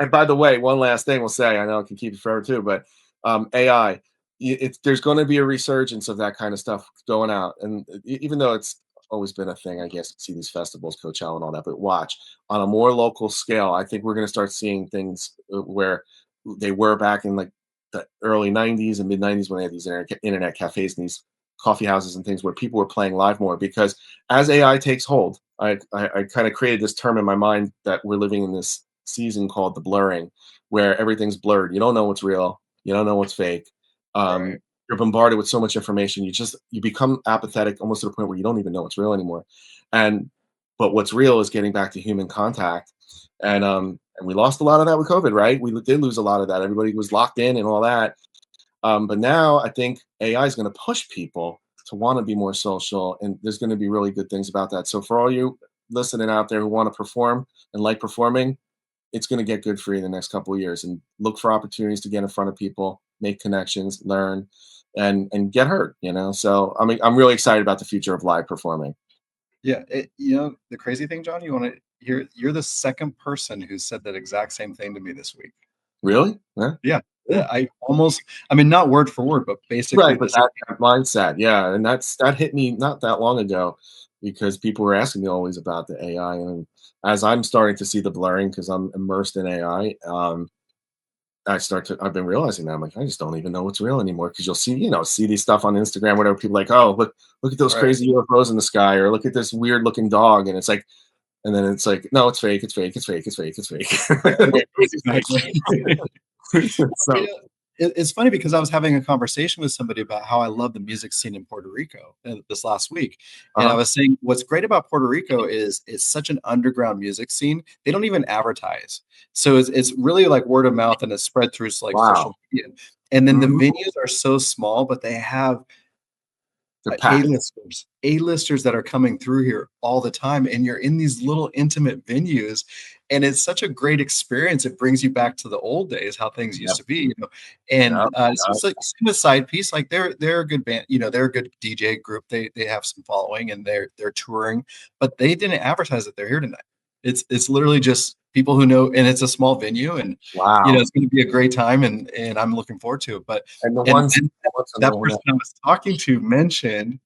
And by the way, one last thing we'll say, I know I can keep it forever too, but AI, there's going to be a resurgence of that kind of stuff going out. And even though it's always been a thing, I guess, see these festivals, Coachella and all that, but watch on a more local scale, I think we're going to start seeing things where they were back in like the early 90s and mid 90s when they had these internet cafes and these coffee houses and things where people were playing live more because as AI takes hold, I kind of created this term in my mind that we're living in this season called the blurring, where everything's blurred. You don't know what's real. You don't know what's fake. Right. You're bombarded with so much information. You become apathetic almost to the point where you don't even know what's real anymore. And but what's real is getting back to human contact. And we lost a lot of that with COVID, right? We did lose a lot of that. Everybody was locked in and all that. But now I think AI is going to push people to want to be more social, and there's going to be really good things about that. So for all you listening out there who want to perform and like performing, it's going to get good for you in the next couple of years. And look for opportunities to get in front of people, make connections, learn, and get hurt. So I'm really excited about the future of live performing. Yeah, the crazy thing, John, you want to hear? You're the second person who said that exact same thing to me this week. Really? Yeah. Yeah, Yeah. I mean, not word for word, but basically Right, but this. that mindset, yeah, and that hit me not that long ago because people were asking me always about the AI, and as I'm starting to see the blurring because I'm immersed in AI, I've been realizing that I'm like, I just don't even know what's real anymore because you'll see these stuff on Instagram, whatever. People like, oh, look at those Right. crazy UFOs in the sky, or look at this weird looking dog, and it's like, and then it's like, no, it's fake, it's fake, it's fake, it's fake, it's fake. Exactly. So, It's funny because I was having a conversation with somebody about how I love the music scene in Puerto Rico this last week. And I uh-huh. was saying what's great about Puerto Rico is it's such an underground music scene. They don't even advertise. So it's really like word of mouth and it's spread through like Wow. social media. And then the Mhm. venues are so small, but they have They're packed. A-listers that are coming through here all the time, and you're in these little intimate venues, and it's such a great experience. It brings you back to the old days, how things used Yep, to be, And yep, it's yep. just like a side piece. Like they're a good band, they're a good DJ group. They have some following, and they're touring, but they didn't advertise that they're here tonight. It's literally just people who know, and it's a small venue, and Wow. it's going to be a great time, and I'm looking forward to it. But And the and, ones and the ones on the that one person I was talking to mentioned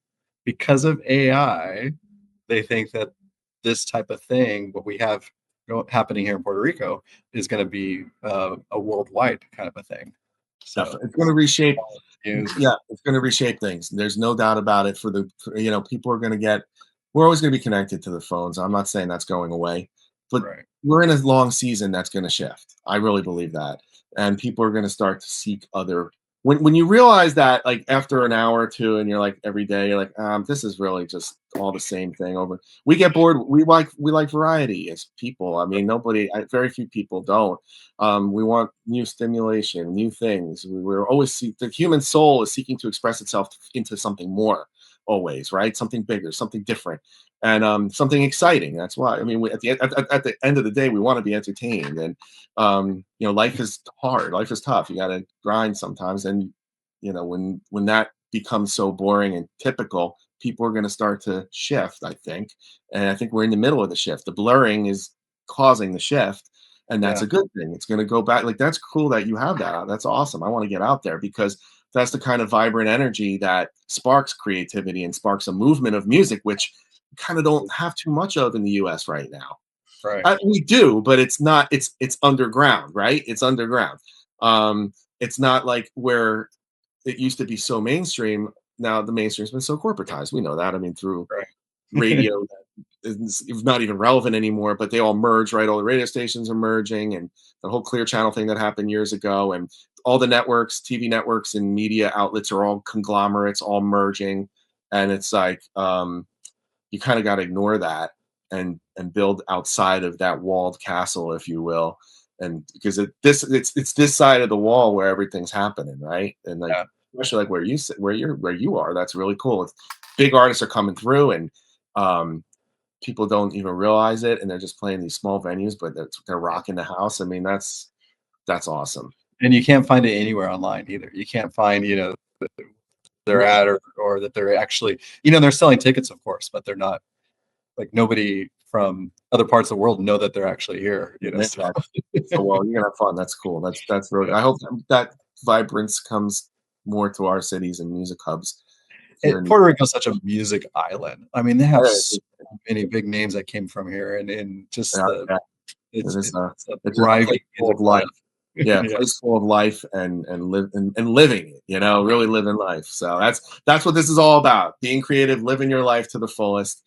because of AI, they think that this type of thing, what we have happening here in Puerto Rico, is going to be a worldwide kind of a thing. So definitely, it's gonna reshape. news, Yeah, it's gonna reshape things. There's no doubt about it people are gonna get we're always gonna be connected to the phones. I'm not saying that's going away, but right? we're in a long season that's gonna shift. I really believe that. And people are gonna start to seek other when you realize that like after an hour or two and you're like every day, you're like, this is really just all the same thing over. We get bored. We like variety as people. I mean, very few people don't. We want new stimulation, new things. We're always the human soul is seeking to express itself into something more, always, right? Something bigger, something different, and something exciting. That's why. I mean, at the end of the day, we want to be entertained, and life is hard, life is tough. You got to grind sometimes, and when that becomes so boring and typical, people are going to start to shift. I think, and I think we're in the middle of the shift. The blurring is causing the shift and that's Yeah, a good thing. It's going to go back. Like that's cool that you have that. That's awesome. I want to get out there because that's the kind of vibrant energy that sparks creativity and sparks a movement of music, which we kind of don't have too much of in the U.S. right now. right. We do, but it's not. It's underground, right? It's underground. It's not like where it used to be so mainstream. Now the mainstream's been so corporatized. We know that. I mean, through Right. radio it's not even relevant anymore, but they all merge, right? All the radio stations are merging and the whole clear channel thing that happened years ago. And all the networks, TV networks and media outlets are all conglomerates, all merging. And it's like, you kind of got to ignore that and build outside of that walled castle, if you will. And because it's this side of the wall where everything's happening, right? And like, Yeah. especially like where you are, that's really cool. It's, big artists are coming through and, um, people don't even realize it and they're just playing these small venues but they're rocking the house. I mean that's awesome. And you can't find it anywhere online either. You can't find, they're Right. at or that they're actually, they're selling tickets, of course, but they're not like nobody from other parts of the world know that they're actually here. You know, Yeah, so so well, you're gonna have fun. That's cool. That's really. I hope that vibrance comes more to our cities and music hubs here in Puerto Rico is such a music island. I mean, they have so the many big names that came from here, and just the yeah, it's it's a it's a thriving place full of music life. life. Yeah, a Yeah. place full of life and live and living it, really living life. So that's what this is all about. Being creative, living your life to the fullest.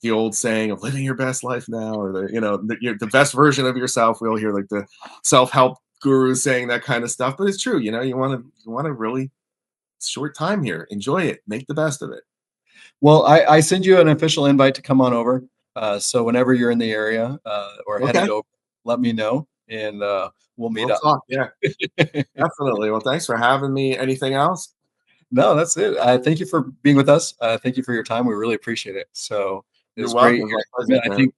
The old saying of living your best life now, or the best version of yourself. We'll hear like the self-help gurus saying that kind of stuff, but it's true. You want to really short time here. Enjoy it. Make the best of it. Well, I send you an official invite to come on over. So whenever you're in the area or Okay. headed over, let me know, and we'll meet We'll up. talk. Yeah, definitely. Well, thanks for having me. Anything else? No, that's it. Thank you for being with us. Thank you for your time. We really appreciate it. So it You're was great welcome. It was hearing my from you. pleasure, man.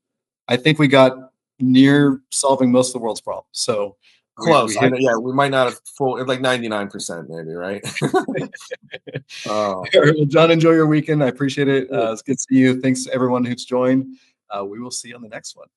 I think we got near solving most of the world's problems. So we Close. I hit. know. Yeah, we might not have full, like 99%, maybe, right? Oh, All right, well, John, enjoy your weekend. I appreciate it. cool. It's good to see you. Thanks to everyone who's joined. We will see you on the next one.